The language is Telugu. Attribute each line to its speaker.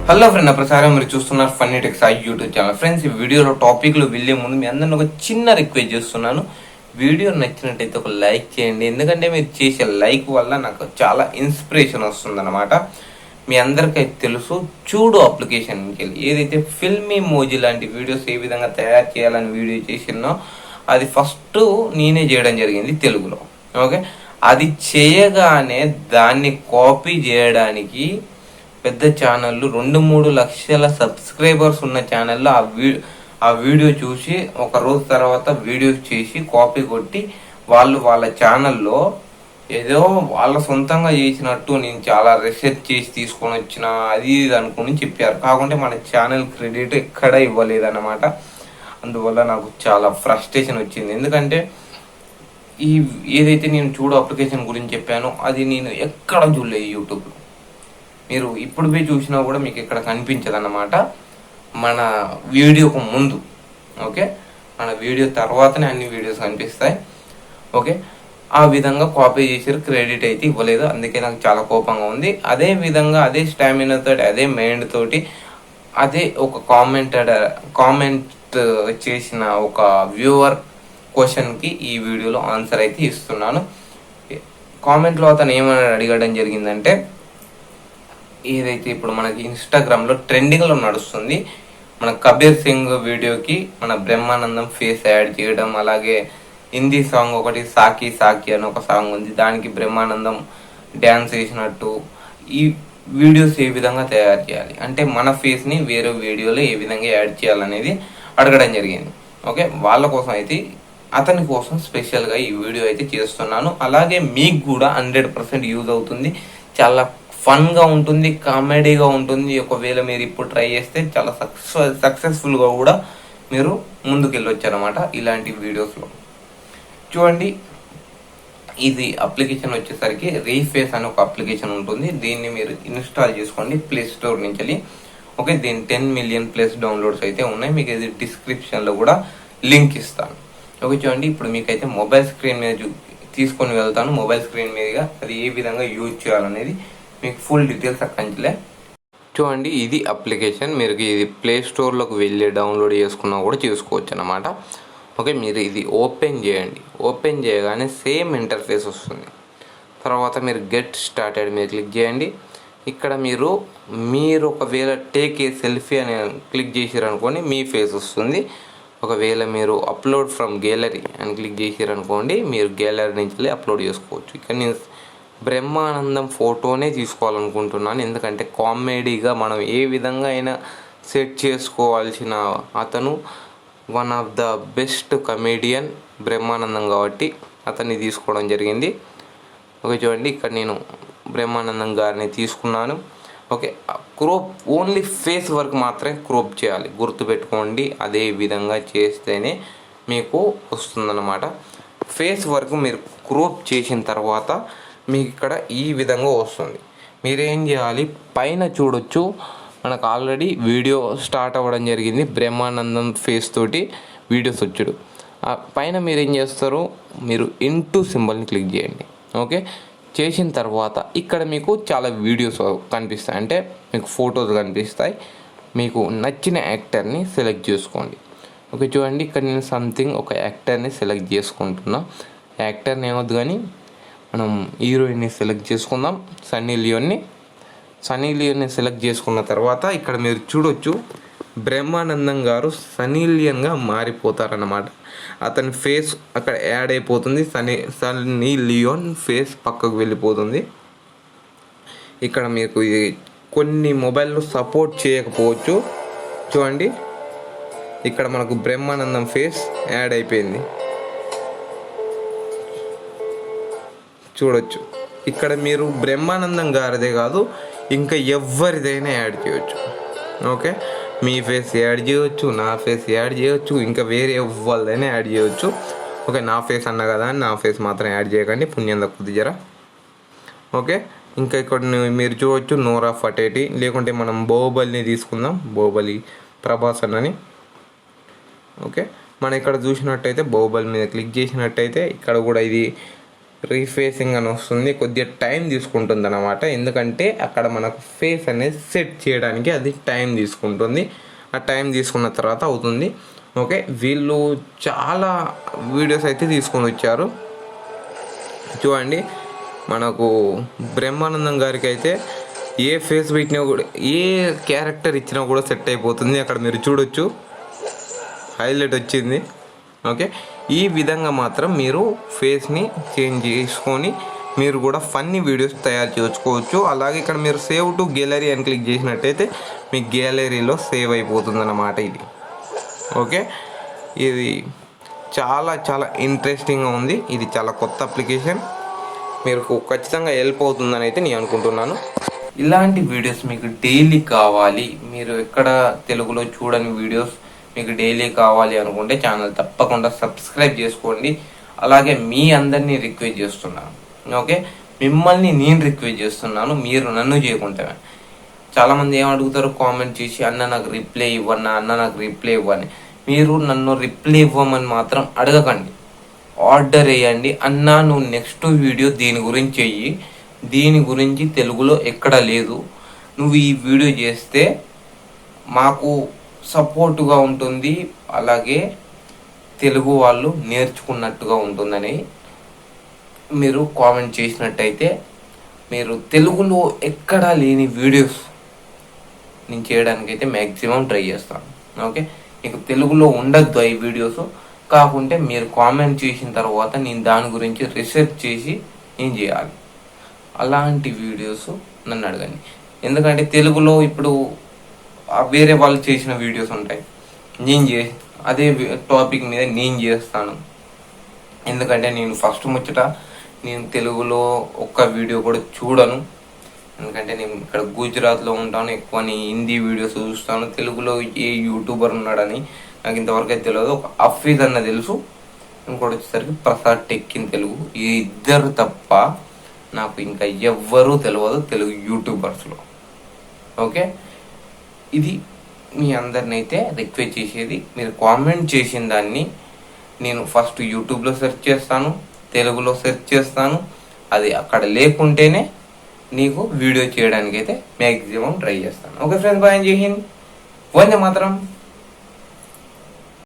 Speaker 1: హలో ఫ్రెండ్, ప్రసారం మీరు చూస్తున్నారు funny tax YouTube channel. Friends, ఈ వీడియోలో టాపిక్లు వెళ్ళే ముందు మీ అందరిని ఒక చిన్న రిక్వెస్ట్ చేస్తున్నాను. వీడియో నచ్చినట్టయితే ఒక లైక్ చేయండి. ఎందుకంటే మీరు చేసే లైక్ వల్ల నాకు చాలా ఇన్స్పిరేషన్ వస్తుందన్నమాట. మీ అందరికైతే తెలుసు, చూడు అప్లికేషన్కి వెళ్ళి ఏదైతే ఫిల్మీ మోజీ లాంటి వీడియోస్ ఏ విధంగా తయారు చేయాలని వీడియో చేసినో అది ఫస్ట్ నేనే చేయడం జరిగింది తెలుగులో. ఓకే, అది చేయగానే దాన్ని కాపీ చేయడానికి పెద్ద ఛానళ్ళు 2-3 లక్షల సబ్స్క్రైబర్స్ ఉన్న ఛానల్లో ఆ వీడియో చూసి ఒక రోజు తర్వాత వీడియో చేసి కాపీ కొట్టి వాళ్ళ ఛానల్లో ఏదో వాళ్ళ సొంతంగా చేసినట్టు నేను చాలా రీసెర్చ్ చేసి తీసుకొని వచ్చిన అది ఇది అనుకుని చెప్పారు. కాకుంటే మన ఛానల్ క్రెడిట్ ఎక్కడ ఇవ్వలేదన్నమాట. అందువల్ల నాకు చాలా ఫ్రస్ట్రేషన్ వచ్చింది. ఎందుకంటే ఏదైతే నేను చూడు అప్లికేషన్ గురించి చెప్పానో అది నేను ఎక్కడ చూడలేదు యూట్యూబ్లో. మీరు ఇప్పుడు పోయి చూసినా కూడా మీకు ఇక్కడ కనిపించదు అన్నమాట, మన వీడియోకు ముందు. ఓకే, మన వీడియో తర్వాతనే అన్ని వీడియోస్ కనిపిస్తాయి. ఓకే, ఆ విధంగా కాపీ చేసారు, క్రెడిట్ అయితే ఇవ్వలేదు. అందుకే నాకు చాలా కోపంగా ఉంది. అదే విధంగా అదే స్టామినా తోటి, అదే మైండ్ తోటి, అదే ఒక కామెంట్ చేసిన ఒక వ్యూవర్ క్వశ్చన్కి ఈ వీడియోలో ఆన్సర్ అయితే ఇస్తున్నాను. కామెంట్లో అతను ఏమని అడగడం జరిగిందంటే, ఏదైతే ఇప్పుడు మనకి ఇన్స్టాగ్రామ్లో ట్రెండింగ్లో నడుస్తుంది, మన కబీర్ సింగ్ వీడియోకి మన బ్రహ్మానందం ఫేస్ యాడ్ చేయడం, అలాగే హిందీ సాంగ్ ఒకటి సాకి సాకి అని ఒక సాంగ్ ఉంది, దానికి బ్రహ్మానందం డ్యాన్స్ వేసినట్టు ఈ వీడియోస్ ఏ విధంగా తయారు చేయాలి అంటే మన ఫేస్ని వేరే వీడియోలో ఏ విధంగా యాడ్ చేయాలనేది అడగడం జరిగింది. ఓకే, వాళ్ళ కోసం అయితే అతని కోసం స్పెషల్గా ఈ వీడియో అయితే చేస్తున్నాను. అలాగే మీకు కూడా 100% యూజ్ అవుతుంది. చాలా ఫన్గా ఉంటుంది, కామెడీగా ఉంటుంది. ఒకవేళ మీరు ఇప్పుడు ట్రై చేస్తే చాలా సక్సెస్ఫుల్గా కూడా మీరు ముందుకు వెళ్ళొచ్చు అనమాట ఇలాంటి వీడియోస్లో. చూడండి, ఇది అప్లికేషన్ వచ్చేసరికి రీఫేస్ అని ఒక అప్లికేషన్ ఉంటుంది. దీన్ని మీరు ఇన్స్టాల్ చేసుకోండి ప్లే స్టోర్ నుంచి వెళ్ళి. ఓకే, దీని 10 మిలియన్ ప్లస్ డౌన్లోడ్స్ అయితే ఉన్నాయి. మీకు ఇది డిస్క్రిప్షన్లో కూడా లింక్ ఇస్తాను. ఓకే, చూడండి, ఇప్పుడు మీకైతే మొబైల్ స్క్రీన్ మీద తీసుకొని వెళ్తాను. మొబైల్ స్క్రీన్ మీదుగా అది ఏ విధంగా యూజ్ చేయాలనేది మీకు ఫుల్ డీటెయిల్స్ అక్కడి. చూడండి, ఇది అప్లికేషన్. మీరు ఇది ప్లే స్టోర్లోకి వెళ్ళి డౌన్లోడ్ చేసుకున్నా కూడా చేసుకోవచ్చు అన్నమాట. ఓకే, మీరు ఇది ఓపెన్ చేయండి. ఓపెన్ చేయగానే సేమ్ ఇంటర్ఫేస్ వస్తుంది. తర్వాత మీరు గెట్ స్టార్టెడ్ మీద క్లిక్ చేయండి. ఇక్కడ మీరు ఒకవేళ టేక్ ఏ సెల్ఫీ అని క్లిక్ చేసారనుకోండి మీ ఫేస్ వస్తుంది. ఒకవేళ మీరు అప్లోడ్ ఫ్రమ్ గ్యాలరీ అని క్లిక్ చేసారనుకోండి మీరు గ్యాలరీ నుంచి అప్లోడ్ చేసుకోవచ్చు. ఇక్కడ నేను బ్రహ్మానందం ఫోటోనే తీసుకోవాలనుకుంటున్నాను. ఎందుకంటే కామెడీగా మనం ఏ విధంగా అయినా సెట్ చేసుకోవాల్సిన అతను one of the best comedian Brahmanandam కాబట్టి అతన్ని తీసుకోవడం జరిగింది. ఓకే, చూడండి, ఇక్కడ నేను బ్రహ్మానందం గారిని తీసుకున్నాను. ఓకే, క్రోప్ ఓన్లీ ఫేస్ వర్క్ మాత్రమే క్రోప్ చేయాలి, గుర్తుపెట్టుకోండి. అదే విధంగా చేస్తేనే మీకు వస్తుందన్నమాట. ఫేస్ వర్క్ మీరు క్రోప్ చేసిన తర్వాత మీకు ఇక్కడ ఈ విధంగా వస్తుంది. మీరేం చేయాలి, పైన చూడొచ్చు మనకు ఆల్రెడీ వీడియో స్టార్ట్ అవ్వడం జరిగింది. బ్రహ్మానందం ఫేస్ తోటి వీడియోస్ వచ్చాడు. పైన మీరు ఏం చేస్తారు, మీరు ఇంటూ సింబల్ని క్లిక్ చేయండి. ఓకే, చేసిన తర్వాత ఇక్కడ మీకు చాలా వీడియోస్ కనిపిస్తాయి, అంటే మీకు ఫొటోస్ కనిపిస్తాయి. మీకు నచ్చిన యాక్టర్ని సెలెక్ట్ చేసుకోండి. ఓకే, చూడండి, ఇక్కడ నేను సంథింగ్ ఒక యాక్టర్ని సెలెక్ట్ చేసుకుంటున్నా. యాక్టర్ని ఏమొద్దు కానీ మనం హీరోయిన్ని సెలెక్ట్ చేసుకుందాం, సన్నీ లియోన్ని సెలెక్ట్ చేసుకున్న తర్వాత ఇక్కడ మీరు చూడొచ్చు బ్రహ్మానందం గారు సన్నీ లియోన్గా మారిపోతారన్నమాట. అతని ఫేస్ అక్కడ యాడ్ అయిపోతుంది, సన్నీ లియోన్ ఫేస్ పక్కకు వెళ్ళిపోతుంది. ఇక్కడ మీకు ఇది కొన్ని మొబైల్లో సపోర్ట్ చేయకపోవచ్చు. చూడండి, ఇక్కడ మనకు బ్రహ్మానందం ఫేస్ యాడ్ అయిపోయింది. చూడొచ్చు, ఇక్కడ మీరు బ్రహ్మానందం గారిదే కాదు ఇంకా ఎవరిదైనా యాడ్ చేయొచ్చు. ఓకే, మీ ఫేస్ యాడ్ చేయవచ్చు, నా ఫేస్ యాడ్ చేయవచ్చు, ఇంకా వేరే ఎవరిదైనా యాడ్ చేయవచ్చు. ఓకే, నా ఫేస్ అన్నా కదా అని నా ఫేస్ మాత్రం యాడ్ చేయకండి, పుణ్యం తక్కువ జరా. ఓకే, ఇంకా ఇక్కడ మీరు చూడవచ్చు నోరా ఫటేటి, లేకుంటే మనం బాహుబలిని తీసుకుందాం, బాహుబలి ప్రభాస్ అన్నని. ఓకే, మనం ఇక్కడ చూసినట్టయితే బాహుబలి మీద క్లిక్ చేసినట్టయితే ఇక్కడ కూడా ఇది రీఫేసింగ్ అని వస్తుంది. కొద్దిగా టైం తీసుకుంటుంది అన్నమాట, ఎందుకంటే అక్కడ మనకు ఫేస్ అనేది సెట్ చేయడానికి అది టైం తీసుకుంటుంది. ఆ టైం తీసుకున్న తర్వాత అవుతుంది. ఓకే, వీళ్ళు చాలా వీడియోస్ అయితే తీసుకొని వచ్చారు. చూడండి, మనకు బ్రహ్మానందం గారికి అయితే ఏ ఫేస్ పెట్టినా కూడా, ఏ క్యారెక్టర్ ఇచ్చినా కూడా సెట్ అయిపోతుంది. అక్కడ మీరు చూడొచ్చు, హైలైట్ వచ్చింది. ఓకే, ఈ విధంగా మాత్రం మీరు ఫేస్ని చేంజ్ చేసుకొని మీరు కూడా ఫన్నీ వీడియోస్ తయారు చేసుకోవచ్చు. అలాగే ఇక్కడ మీరు సేవ్ టు గ్యాలరీ అని క్లిక్ చేసినట్టయితే మీ గ్యాలరీలో సేవ్ అయిపోతుంది అన్నమాట ఇది. ఓకే, ఇది చాలా చాలా ఇంట్రెస్టింగ్గా ఉంది. ఇది చాలా కొత్త అప్లికేషన్, మీకు ఖచ్చితంగా హెల్ప్ అవుతుందని అయితే నేను అనుకుంటున్నాను. ఇలాంటి వీడియోస్ మీకు డైలీ కావాలి, మీరు ఎక్కడ తెలుగులో చూడని వీడియోస్ మీకు డైలీ కావాలి అనుకుంటే ఛానల్ తప్పకుండా సబ్స్క్రైబ్ చేసుకోండి. అలాగే మీ అందరినీ రిక్వెస్ట్ చేస్తున్నాను. ఓకే, మిమ్మల్ని నేను రిక్వెస్ట్ చేస్తున్నాను, మీరు నన్ను చేయకుంటే. చాలామంది ఏమడుగుతారు కామెంట్ చేసి, అన్న నాకు రిప్లై ఇవ్వన్నా, అన్న నాకు రిప్లై ఇవ్వని. మీరు నన్ను రిప్లై ఇవ్వమని మాత్రం అడగకండి, ఆర్డర్ వేయండి. అన్న నువ్వు నెక్స్ట్ వీడియో దీని గురించి చెయ్యి, దీని గురించి తెలుగులో ఎక్కడ లేదు, నువ్వు ఈ వీడియో చేస్తే మాకు సపోర్టుగా ఉంటుంది, అలాగే తెలుగు వాళ్ళు నేర్చుకున్నట్టుగా ఉంటుందని మీరు కామెంట్ చేసినట్టయితే మీరు తెలుగులో ఎక్కడా లేని వీడియోస్ నేను చేయడానికైతే మ్యాక్సిమం ట్రై చేస్తాను. ఓకే, మీకు తెలుగులో ఉండద్దు ఈ వీడియోస్, కాకుంటే మీరు కామెంట్ చేసిన తర్వాత నేను దాని గురించి రీసెర్చ్ చేసి ఏం చేయాలి, అలాంటి వీడియోస్ నన్ను అడగండి. ఎందుకంటే తెలుగులో ఇప్పుడు వేరే వాళ్ళు చేసిన వీడియోస్ ఉంటాయి, నేను అదే టాపిక్ మీద నేను చేస్తాను. ఎందుకంటే నేను ఫస్ట్ ముచ్చట నేను తెలుగులో ఒక్క వీడియో కూడా చూడను, ఎందుకంటే నేను ఇక్కడ గుజరాత్లో ఉంటాను, ఎక్కువ నేను హిందీ వీడియోస్ చూస్తాను. తెలుగులో ఏ యూట్యూబర్ ఉన్నాడని నాకు ఇంతవరకు అయితే తెలియదు. ఒక హఫీజ్ అన్న తెలుసు, ఇంకోటి వచ్చేసరికి ప్రసాద్ టెక్ ఇన్ తెలుగు. ఈ ఇద్దరు తప్ప నాకు ఇంకా ఎవ్వరూ తెలియదు తెలుగు యూట్యూబర్స్లో. ఓకే, ఇది మీ అందరిని అయితే రిక్వెస్ట్ చేసేది. మీరు కామెంట్ చేసిన దాన్ని నేను ఫస్ట్ యూట్యూబ్లో సెర్చ్ చేస్తాను, తెలుగులో సెర్చ్ చేస్తాను, అది అక్కడ లేకుంటేనే నీకు వీడియో చేయడానికి అయితే మ్యాక్సిమం ట్రై చేస్తాను. ఓకే ఫ్రెండ్స్, బాయ్, జై హింద్, వందే మాతరం.